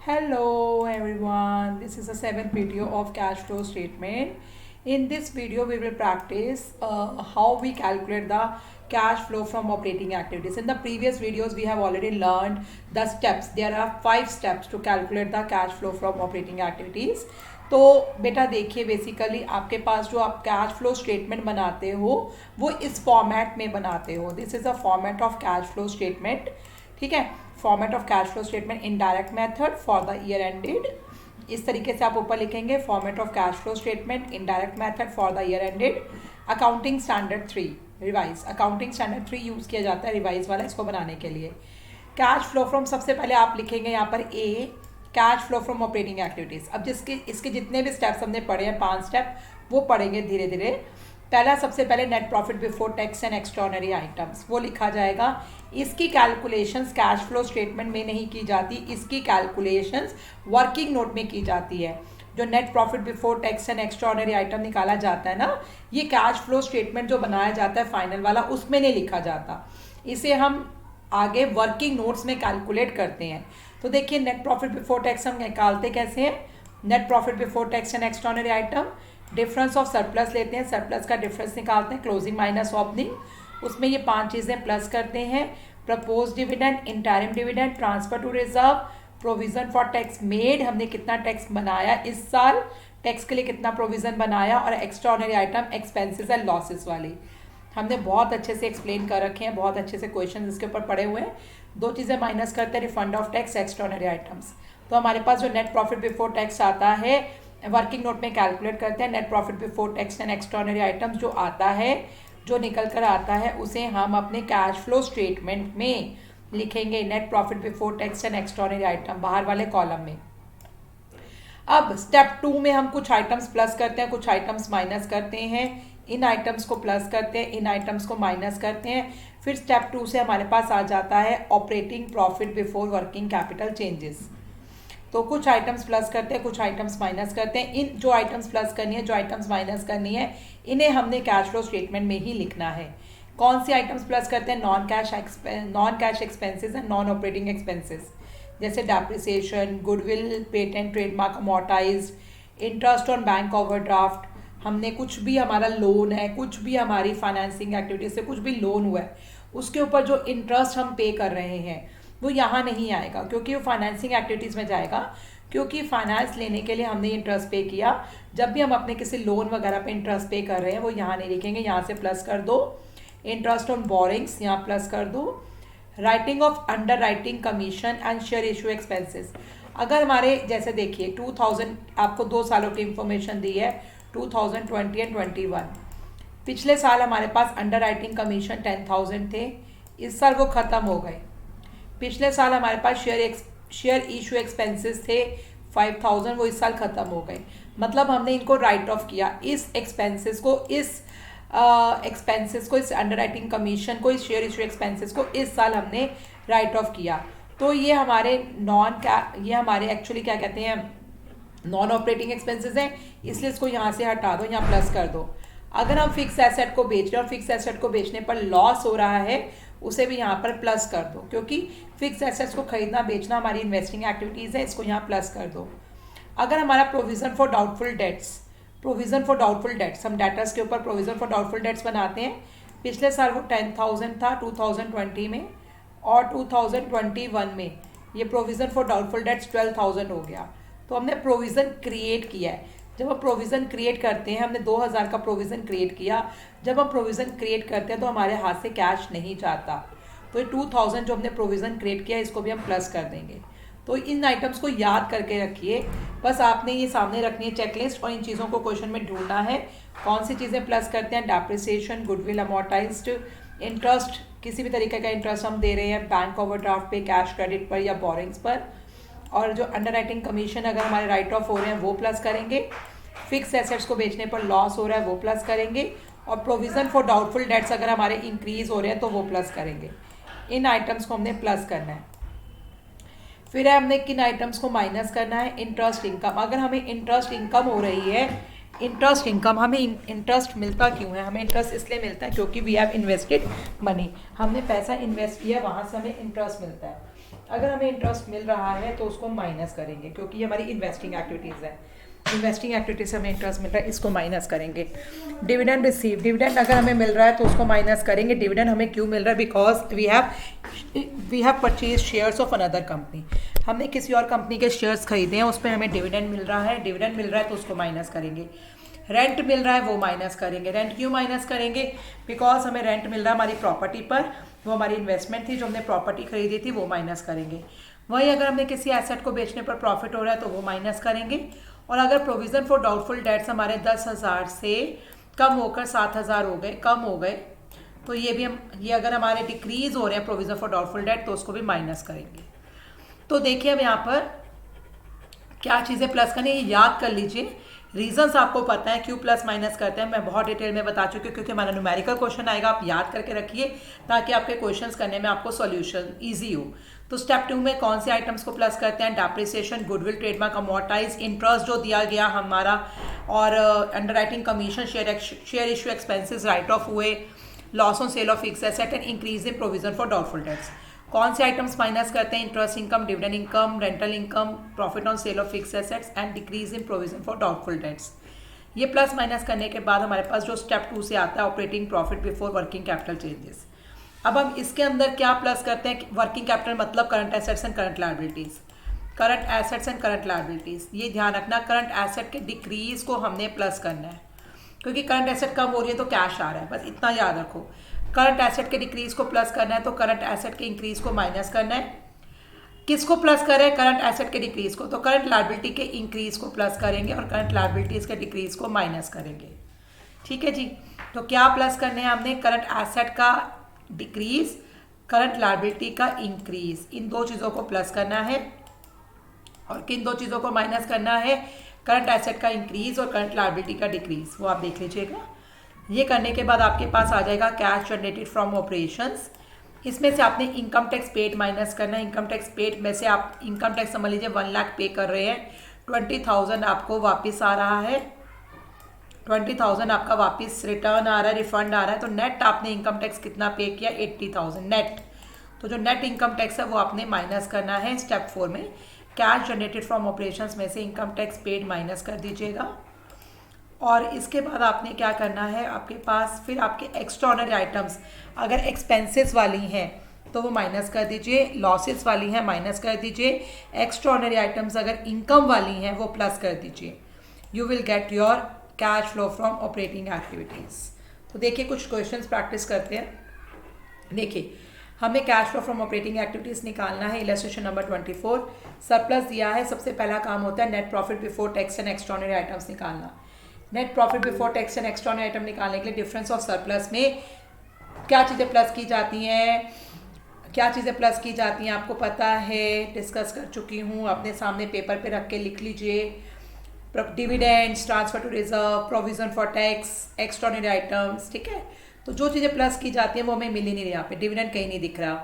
Hello everyone, this is the seventh video of cash flow statement. In this video, we will practice how we calculate the cash flow from operating activities. In the previous videos, we have already learned the steps. There are 5 steps to calculate the cash flow from operating activities. तो बेटा देखिए basically आपके पास जो आप cash flow statement बनाते हो वो इस फॉर्मेट में बनाते हो. This is a format of cash flow statement. ठीक है, format of cash flow statement in direct method for the year ended. इस तरीके से आप ऊपर लिखेंगे format of cash flow statement in direct method for the year ended. Accounting standard 3 revise, accounting standard 3 use किया जाता है रिवाइज वाला इसको बनाने के लिए. कैश फ्लो फ्रॉम सबसे पहले आप लिखेंगे यहाँ पर a cash flow from operating activities. अब जिसके इसके जितने भी स्टेप्स हमने पढ़े हैं 5 स्टेप वो पढ़ेंगे धीरे धीरे. पहला सबसे पहले net profit before tax and extraordinary items वो लिखा जाएगा. इसकी कैलकुलेशंस कैश फ्लो स्टेटमेंट में नहीं की जाती, इसकी कैलकुलेशंस वर्किंग नोट में की जाती है. जो net profit before tax and extraordinary item निकाला जाता है ना, ये कैश फ्लो स्टेटमेंट जो बनाया जाता है फाइनल वाला उसमें नहीं लिखा जाता. इसे हम आगे वर्किंग नोट्स में कैलकुलेट करते हैं. तो देखिए नेट प्रॉफिट बिफोर टैक्स हम निकालते कैसे हैं. Net profit before tax and extraordinary item, difference of surplus लेते हैं, सरप्लस का डिफरेंस निकालते हैं, क्लोजिंग माइनस ओपनिंग, उसमें ये 5 चीज़ें प्लस करते हैं. Proposed dividend, interim dividend, transfer to reserve, provision for tax made, हमने कितना टैक्स बनाया इस साल, टैक्स के लिए कितना प्रोविजन बनाया, और extraordinary item expenses and losses वाली हमने बहुत अच्छे से एक्सप्लेन कर रखे हैं, बहुत अच्छे से क्वेश्चन इसके ऊपर पड़े हुए हैं. 2 चीज़ें माइनस करते हैं, refund of tax, extraordinary items. तो हमारे पास जो नेट प्रॉफिट बिफोर टैक्स आता है वर्किंग नोट में कैलकुलेट करते हैं. Net profit before tax and extraordinary items जो आता है, जो निकल कर आता है उसे हम अपने कैश फ्लो स्टेटमेंट में लिखेंगे. Net profit before tax and extraordinary item बाहर वाले कॉलम में. अब स्टेप 2 में हम कुछ आइटम्स प्लस करते हैं, कुछ आइटम्स माइनस करते हैं. इन आइटम्स को प्लस करते हैं, इन आइटम्स को माइनस करते हैं. फिर स्टेप 2 से हमारे पास आ जाता है operating profit before working capital changes. तो कुछ आइटम्स प्लस करते हैं, कुछ आइटम्स माइनस करते हैं. इन जो आइटम्स प्लस करनी है, जो आइटम्स माइनस करनी है, इन्हें हमने कैश फ्लो स्टेटमेंट में ही लिखना है. कौन सी आइटम्स प्लस करते हैं? Non cash expenses and non operating expenses, जैसे depreciation, goodwill, patent, trademark amortised, interest on bank overdraft. हमने कुछ भी हमारा लोन है, कुछ भी हमारी फाइनेंसिंग एक्टिविटीज से कुछ भी लोन हुआ है, उसके ऊपर जो इंटरेस्ट हम पे कर रहे हैं वो यहाँ नहीं आएगा, क्योंकि वो फाइनेंसिंग एक्टिविटीज़ में जाएगा. क्योंकि फाइनेंस लेने के लिए हमने इंटरेस्ट पे किया. जब भी हम अपने किसी लोन वगैरह पे इंटरेस्ट पे कर रहे हैं वो यहाँ नहीं लिखेंगे, यहाँ से प्लस कर दो. इंटरेस्ट ऑन बोरिंग्स यहाँ प्लस कर दो. Writing of under writing commission and share issue expenses. अगर हमारे जैसे देखिए 2000 आपको 2 सालों की इंफॉर्मेशन दी है, 2020 एंड 21. पिछले साल हमारे पास अंडर राइटिंग कमीशन 10,000 थे, इस साल वो ख़त्म हो गए. पिछले साल हमारे पास शेयर इशू एक्सपेंसेस थे 5,000, वो इस साल ख़त्म हो गए. मतलब हमने इनको राइट ऑफ किया, इस एक्सपेंसेस को, इस अंडर राइटिंग कमीशन को, इस शेयर इशू एक्सपेंसेस को इस साल हमने राइट ऑफ किया. तो ये हमारे एक्चुअली क्या कहते हैं, नॉन ऑपरेटिंग एक्सपेंसेस हैं, इसलिए इसको यहाँ से हटा दो, यहाँ प्लस कर दो. अगर हम फिक्स एसेट को बेच रहे हैं और फिक्स एसेट को बेचने पर लॉस हो रहा है, उसे भी यहाँ पर प्लस कर दो, क्योंकि फिक्स एसेट्स को खरीदना बेचना हमारी इन्वेस्टिंग एक्टिविटीज़ है, इसको यहाँ प्लस कर दो. अगर हमारा प्रोविज़न फॉर डाउटफुल डेट्स, हम डेटर्स के ऊपर प्रोविज़न फॉर डाउटफुल डेट्स बनाते हैं. पिछले साल वो 10,000 था 2020 में, और 2021 में ये प्रोविज़न फॉर डाउटफुल डेट्स 12,000 हो गया. तो हमने प्रोविज़न क्रिएट किया है. जब हम प्रोविज़न क्रिएट करते हैं, हमने 2,000 का प्रोविज़न क्रिएट किया. जब हम प्रोविज़न क्रिएट करते हैं तो हमारे हाथ से कैश नहीं जाता. तो ये 2,000 जो हमने प्रोविज़न क्रिएट किया इसको भी हम प्लस कर देंगे. तो इन आइटम्स को याद करके रखिए. बस आपने ये सामने रखनी है चेकलिस्ट, और इन चीज़ों को क्वेश्चन में ढूंढना है कौन सी चीज़ें प्लस करते हैं. डेप्रिसिएशन, गुडविल अमोर्टाइज्ड, इंटरेस्ट, किसी भी तरीके का इंटरेस्ट हम दे रहे हैं बैंक ओवरड्राफ्ट पे, कैश क्रेडिट पर या बोरिंग्स पर. और जो अंडर राइटिंग कमीशन अगर हमारे राइट ऑफ हो रहे हैं वो प्लस करेंगे. फिक्स एसेट्स को बेचने पर लॉस हो रहा है वो प्लस करेंगे. और प्रोविज़न फॉर डाउटफुल डेट्स अगर हमारे इंक्रीज हो रहे हैं तो वो प्लस करेंगे. इन आइटम्स को हमने प्लस करना है. फिर हमने किन आइटम्स को माइनस करना है. Interest income. अगर हमें इंटरेस्ट इनकम हो रही है, इंटरेस्ट इनकम, हमें इंटरेस्ट मिलता क्यों है? हमें इंटरेस्ट इसलिए मिलता है क्योंकि वी हैव इन्वेस्टेड मनी, हमने पैसा इन्वेस्ट किया, वहाँ से हमें इंटरेस्ट मिलता है. अगर हमें इंटरेस्ट मिल रहा है तो उसको माइनस करेंगे, क्योंकि ये हमारी इन्वेस्टिंग एक्टिविटीज़ है। इन्वेस्टिंग एक्टिविटी से हमें इंटरेस्ट मिल रहा है, इसको माइनस करेंगे। डिविडेंड रिसीव, डिविडेंड अगर हमें मिल रहा है तो उसको माइनस करेंगे। डिविडेंड हमें क्यों मिल रहा है? Because we have purchase shares of another company. हमने किसी और कंपनी के शेयर्स खरीदे हैं, उस पर हमें डिविडेंड मिल रहा है। डिविडेंड मिल रहा है तो उसको माइनस करेंगे। रेंट मिल रहा है वो माइनस करेंगे। रेंट क्यों माइनस करेंगे? बिकॉज हमें रेंट मिल रहा है हमारी प्रॉपर्टी पर, वो हमारी इन्वेस्टमेंट थी जो हमने प्रॉपर्टी खरीदी थी, वो माइनस करेंगे। वहीं अगर हमने किसी एसेट को बेचने पर प्रॉफिट हो रहा है तो वो माइनस करेंगे। और अगर प्रोविज़न फॉर डाउटफुल डेट्स हमारे 10,000 से कम होकर 7,000 हो गए, कम हो गए, तो ये अगर हमारे डिक्रीज हो रहे हैं प्रोविज़न फॉर डाउटफुल डेट, तो उसको भी माइनस करेंगे। तो देखिए अब यहाँ पर क्या चीज़ें प्लस करनी है, याद कर लीजिए। रीजंस आपको पता है क्यों प्लस माइनस करते हैं, मैं बहुत डिटेल में बता चुकी हूँ, क्योंकि हमारा न्यूमेरिकल क्वेश्चन आएगा, आप याद करके रखिए ताकि आपके क्वेश्चंस करने में आपको सॉल्यूशन इजी हो। तो स्टेप 2 में कौन से आइटम्स को प्लस करते हैं? Depreciation, goodwill, trademark, amortise, interest जो दिया गया हमारा, और underwriting commission, share issue expenses, write off हुए, loss on sale of fix asset and increase in provision for doubtful debts. कौन से आइटम्स माइनस करते हैं? Interest income, dividend income, rental income, profit on sale of fix assets and decrease in provision for doubtful debts. ये plus minus करने के बाद हमारे पास जो स्टेप 2 से आता है, operating profit before working capital changes. अब हम इसके अंदर क्या प्लस करते हैं? वर्किंग कैपिटल मतलब current assets and current liabilities. Current assets and current liabilities, ये ध्यान रखना, करंट एसेट के डिक्रीज को हमने प्लस करना है, क्योंकि करंट एसेट कम हो रही है तो कैश आ रहा है, बस इतना याद रखो। करंट एसेट के डिक्रीज को प्लस करना है तो करंट एसेट के इंक्रीज को माइनस करना है। किसको प्लस करें? करंट एसेट के डिक्रीज को। तो करंट लायबिलिटी के इंक्रीज को प्लस करेंगे और करंट लायबिलिटीज के डिक्रीज को माइनस करेंगे। ठीक है जी। तो क्या प्लस करने हैं हमने? करंट एसेट का डिक्रीज, करंट लायबिलिटी का इंक्रीज, इन दो चीज़ों को प्लस करना है। और किन दो चीज़ों को माइनस करना है? करंट एसेट का इंक्रीज और करंट लायबिलिटी का डिक्रीज, वो आप देख लीजिएगा। ये करने के बाद आपके पास आ जाएगा कैश जनरेटेड फ्रॉम ऑपरेशंस। इसमें से आपने इनकम टैक्स पेड माइनस करना है। इनकम टैक्स पेड में से आप इनकम टैक्स समझ लीजिए 1 लाख पे कर रहे हैं, 20,000 आपको वापस आ रहा है, 20,000 आपका वापस रिटर्न आ रहा है, रिफंड आ रहा है। तो नेट आपने इनकम टैक्स कितना पे किया? 80,000 नेट। तो जो नेट इनकम टैक्स है वो आपने माइनस करना है स्टेप 4 में। कैश जनरेटेड फ्रॉम ऑपरेशंस में से इनकम टैक्स पेड माइनस कर दीजिएगा। और इसके बाद आपने क्या करना है, आपके पास फिर आपके एक्स्ट्राऑर्डिनरी आइटम्स अगर एक्सपेंसेस वाली हैं तो वो माइनस कर दीजिए, लॉसेस वाली हैं माइनस कर दीजिए, एक्स्ट्राऑर्डिनरी आइटम्स अगर इनकम वाली हैं वो प्लस कर दीजिए। You will get your cash flow from operating activities. तो देखिए कुछ क्वेश्चंस प्रैक्टिस करते हैं। देखिए हमें cash flow from operating activities निकालना है। इलस्ट्रेशन नंबर 24, सरप्लस दिया है। सबसे पहला काम होता है net profit before tax and extraordinary items निकालना। Net profit before tax and extraordinary item निकालने के लिए डिफरेंस ऑफ सरप्लस में क्या चीज़ें प्लस की जाती हैं, क्या चीज़ें प्लस की जाती हैं आपको पता है, डिस्कस कर चुकी हूँ। अपने सामने पेपर पे रख के लिख लीजिए। Dividends, transfer to reserve, provision for tax, extraordinary items. ठीक है, तो जो चीज़ें प्लस की जाती हैं वो हमें मिल ही नहीं रही। यहाँ पे डिविडेंड कहीं नहीं दिख रहा,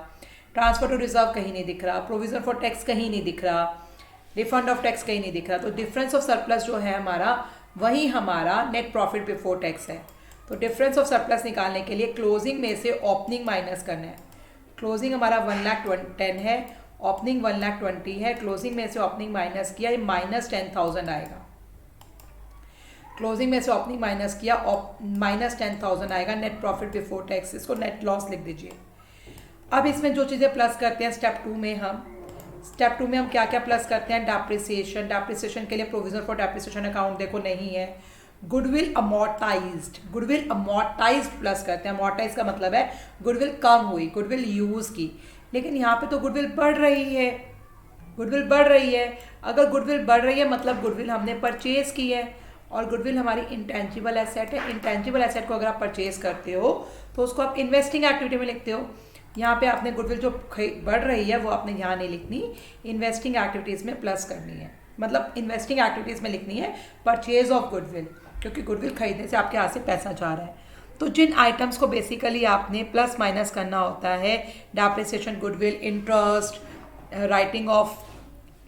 ट्रांसफर टू रिजर्व कहीं नहीं दिख रहा, प्रोविजन फॉर टैक्स कहीं नहीं दिख रहा, रिफंड ऑफ टैक्स कहीं नहीं दिख रहा। तो डिफरेंस ऑफ सरप्लस जो है हमारा, वही हमारा नेट प्रॉफिट बिफोर टैक्स है। तो डिफरेंस ऑफ सरप्लस निकालने के लिए क्लोजिंग में से ओपनिंग माइनस करना है। क्लोजिंग हमारा 1,10,000 है, ओपनिंग 1,20,000 है। क्लोजिंग में से ओपनिंग माइनस किया, ये -10,000 आएगा। क्लोजिंग में से ओपनिंग माइनस किया, -10,000 आएगा नेट प्रॉफिट बिफोर टैक्स। इसको नेट लॉस लिख दीजिए। अब इसमें जो चीज़ें प्लस करते हैं स्टेप 2 में हम क्या क्या प्लस करते हैं? डेप्रिसिएशन। डेप्रिसिएशन के लिए प्रोविजन फॉर डेप्रिसिएशन अकाउंट देखो नहीं है। Goodwill amortised, goodwill amortised plus करते हैं। अमोर्टाइज का मतलब है गुडविल कम हुई, गुडविल यूज़ की, लेकिन यहाँ पे तो गुडविल बढ़ रही है। गुडविल बढ़ रही है, अगर गुडविल बढ़ रही है मतलब गुडविल हमने परचेज की है, और गुडविल हमारी इंटेंजिबल एसेट है। इंटेंजिबल एसेट को अगर आप परचेज करते हो तो उसको आप इन्वेस्टिंग एक्टिविटी में लिखते हो। यहाँ पे आपने गुडविल जो बढ़ रही है वो आपने यहाँ नहीं लिखनी, इन्वेस्टिंग एक्टिविटीज़ में प्लस करनी है, मतलब इन्वेस्टिंग एक्टिविटीज़ में लिखनी है परचेज ऑफ गुडविल, क्योंकि गुडविल खरीदने से आपके हाथ से पैसा जा रहा है। तो जिन आइटम्स को बेसिकली आपने प्लस माइनस करना होता है, depreciation, goodwill, interest, writing of,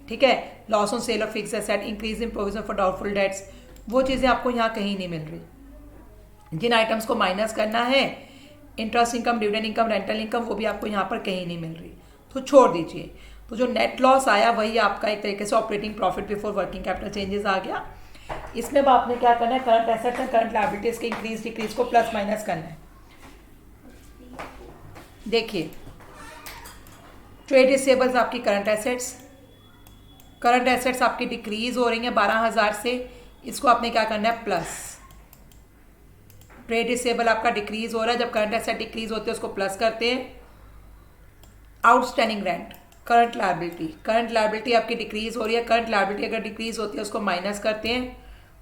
ठीक है, loss on sale of fix asset, increase in provision for doubtful dates, वो चीज़ें आपको यहाँ कहीं नहीं मिल रही। जिन आइटम्स को माइनस करना है, interest income, dividend income, rental income, वो भी आपको यहाँ पर कहीं नहीं मिल रही, तो छोड़ दीजिए। तो जो नेट लॉस आया वही आपका एक तरीके से operating profit before working capital changes आ गया। इसमें अब आपने क्या करना है, current assets and current liabilities के इंक्रीज डिक्रीज को प्लस माइनस करना है। देखिए ट्रेड रिसीवेबल्स आपकी करंट एसेट्स आपकी डिक्रीज हो रही हैं 12,000 से, इसको आपने क्या करना है प्लस। ट्रेड रिसीवेबल आपका डिक्रीज हो रहा है, जब करंट एसेट डिक्रीज होते हैं उसको प्लस करते हैं। आउटस्टैंडिंग रेंट करंट लायबिलिटी आपकी डिक्रीज हो रही है, करंट लायबिलिटी अगर डिक्रीज होती है उसको माइनस करते हैं।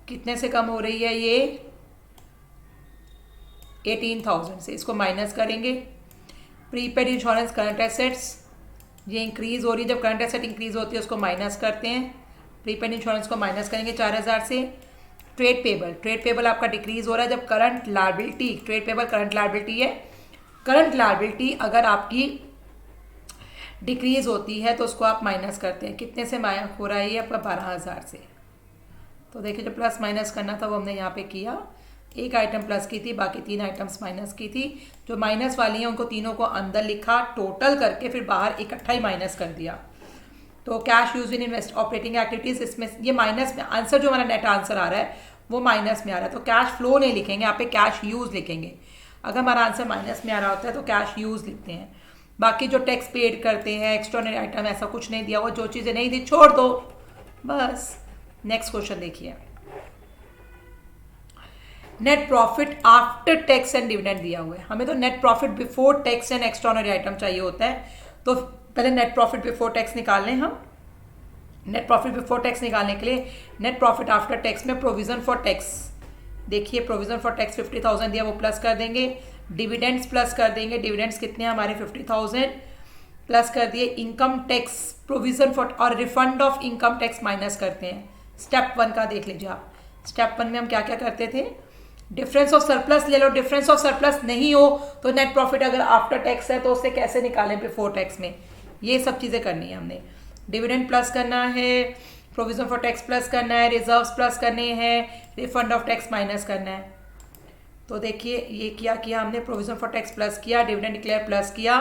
कितने से कम हो रही है ये 18,000 से, इसको माइनस करेंगे। प्रीपेड इंश्योरेंस करंट एसेट्स ये इंक्रीज हो रही है, जब करंट एसेट इंक्रीज होती है उसको माइनस करते हैं। प्रीपेड इंश्योरेंस को माइनस करेंगे 4,000 से। ट्रेड पेबल आपका डिक्रीज हो रहा है, जब current liability, trade payable current liability है, करंट लायबिलिटी अगर आपकी डिक्रीज होती है तो उसको आप माइनस करते हैं। कितने से माइनस हो रहा है ये आपका 12,000 से। तो देखिए जो प्लस माइनस करना था वो हमने यहाँ पे किया, एक आइटम प्लस की थी, बाकी 3 आइटम्स माइनस की थी। जो माइनस वाली हैं उनको तीनों को अंदर लिखा, टोटल करके फिर बाहर इकट्ठा ही माइनस कर दिया। तो cash use in invest operating activities, इसमें ये माइनस में आंसर जो हमारा नेट आंसर आ रहा है वो माइनस में आ रहा है। तो कैश फ्लो नहीं लिखेंगे, यहाँ पे कैश यूज लिखेंगे। अगर हमारा आंसर माइनस में आ रहा होता है तो कैश यूज लिखते हैं। बाकी जो टैक्स पेड करते हैं, एक्स्ट्राऑर्डिनरी आइटम, ऐसा कुछ नहीं दिया हुआ, जो चीज़ें नहीं दी छोड़ दो बस। नेक्स्ट क्वेश्चन देखिए, net profit after tax and dividend दिया हुआ है। हमें तो net profit before tax and extraordinary item चाहिए होता है। तो पहले नेट प्रॉफिट बिफोर टैक्स निकाल लें हम। नेट प्रॉफिट बिफोर टैक्स निकालने के लिए नेट प्रॉफिट आफ्टर टैक्स में प्रोविजन फॉर टैक्स, देखिए प्रोविजन फॉर टैक्स 50,000 दिया, वो प्लस कर देंगे। डिविडेंड्स प्लस कर देंगे, डिविडेंड्स कितने हैं हमारे 50,000 प्लस कर दिए। इनकम टैक्स प्रोविजन फॉर और refund of income tax minus करते हैं। स्टेप 1 का देख लीजिए आप। स्टेप 1 में हम क्या क्या करते थे, डिफरेंस ऑफ सरप्लस ले लो। डिफरेंस ऑफ सरप्लस नहीं हो तो नेट प्रॉफिट अगर आफ्टर टैक्स है तो उससे कैसे निकालें बिफोर टैक्स में, ये सब चीज़ें करनी है हमने। डिविडेंड प्लस करना है, प्रोविजन फॉर टैक्स प्लस करना है, रिजर्व्स प्लस करने हैं, रिफंड ऑफ टैक्स माइनस करना है। तो देखिए ये किया हमने, प्रोविजन फॉर टैक्स प्लस किया, डिविडेंड डिक्लेयर प्लस किया,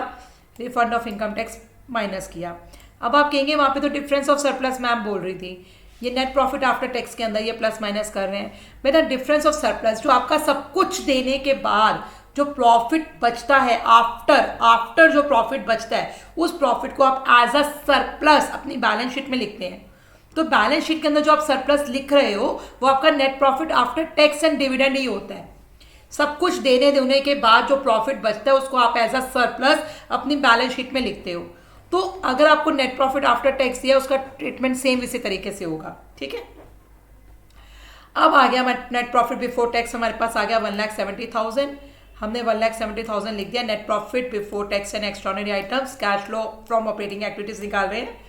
refund of income tax minus किया। अब आप कहेंगे वहाँ पे तो डिफरेंस ऑफ सरप्लस मैम बोल रही थी, ये नेट प्रॉफिट आफ्टर टैक्स के अंदर ये प्लस माइनस कर रहे हैं। बेटा डिफरेंस ऑफ सरप्लस जो आपका सब कुछ देने के बाद जो प्रॉफिट बचता है, आफ्टर जो प्रॉफिट बचता है, उस प्रॉफिट को आप एज अ सरप्लस अपनी बैलेंस शीट में लिखते हैं। तो बैलेंस शीट के अंदर जो आप सरप्लस लिख रहे हो वो आपका net profit after tax and dividend ही होता है। सब कुछ देने के बाद जो प्रॉफिट बचता है उसको आप एज अ सरप्लस अपनी बैलेंस शीट में लिखते हो। तो अगर आपको नेट प्रॉफिट आफ्टर टैक्स दिया उसका ट्रीटमेंट सेम इसी तरीके से होगा, ठीक है। अब आ गया नेट प्रॉफिट बिफोर टैक्स, हमारे पास आ गया 1,70,000। हमने 1,70,000 लिख दिया। Net profit before tax and extraordinary items, cash flow from operating activities निकाल रहे हैं।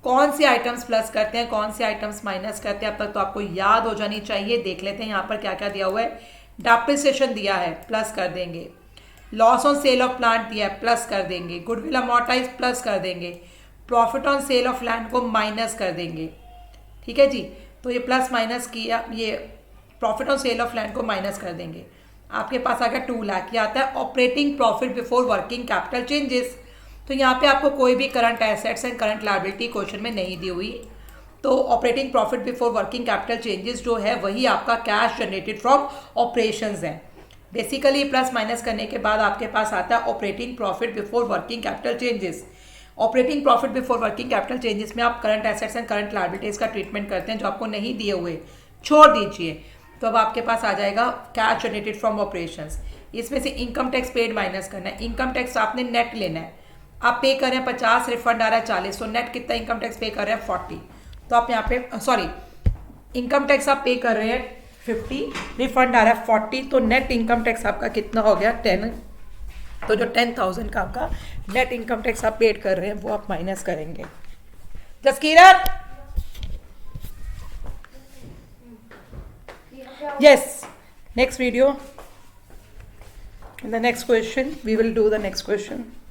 कौन से आइटम्स प्लस करते हैं, कौन से आइटम्स माइनस करते हैं, अब तक तो आपको याद हो जानी चाहिए। देख लेते हैं यहाँ पर क्या क्या दिया हुआ है। डेप्रिसिएशन दिया है, प्लस कर देंगे। Loss on sale of plant दिया है, प्लस कर देंगे। गुडविल अमोर्टाइज प्लस कर देंगे। Profit on sale of land को माइनस कर देंगे, ठीक है जी। तो ये प्लस माइनस किया, ये profit on sale of land को माइनस कर देंगे। आपके पास आ गया 2 लाख। ये आता है operating profit before working capital changes. तो यहाँ पे आपको कोई भी current assets and current liability question में नहीं दी हुई। तो operating profit before working capital changes जो है वही आपका कैश जनरेटेड फ्रॉम ऑपरेशंस है। बेसिकली प्लस माइनस करने के बाद आपके पास आता है operating profit before working capital changes. Operating profit before working capital changes में आप current assets and current liabilities का ट्रीटमेंट करते हैं, जो आपको नहीं दिए हुए छोड़ दीजिए। तो अब आपके पास आ जाएगा कैश जनरेटेड फ्रॉम ऑपरेशंस। इसमें से इनकम टैक्स पेड माइनस करना है। इनकम टैक्स आपने नेट लेना है, आप पे कर रहे हैं 50, रिफंड आ रहा है 40, तो नेट कितना इनकम टैक्स पे कर रहे हैं 40। तो आप यहाँ पे सॉरी इनकम टैक्स आप पे कर रहे हैं 50, रिफंड आ रहा है 40, तो नेट इनकम टैक्स आपका कितना हो गया 10। तो जो 10,000 का आपका नेट इनकम टैक्स आप पेड कर रहे हैं वो आप माइनस करेंगे। Jaskirat, yes, next video, in the next question we will do the next question.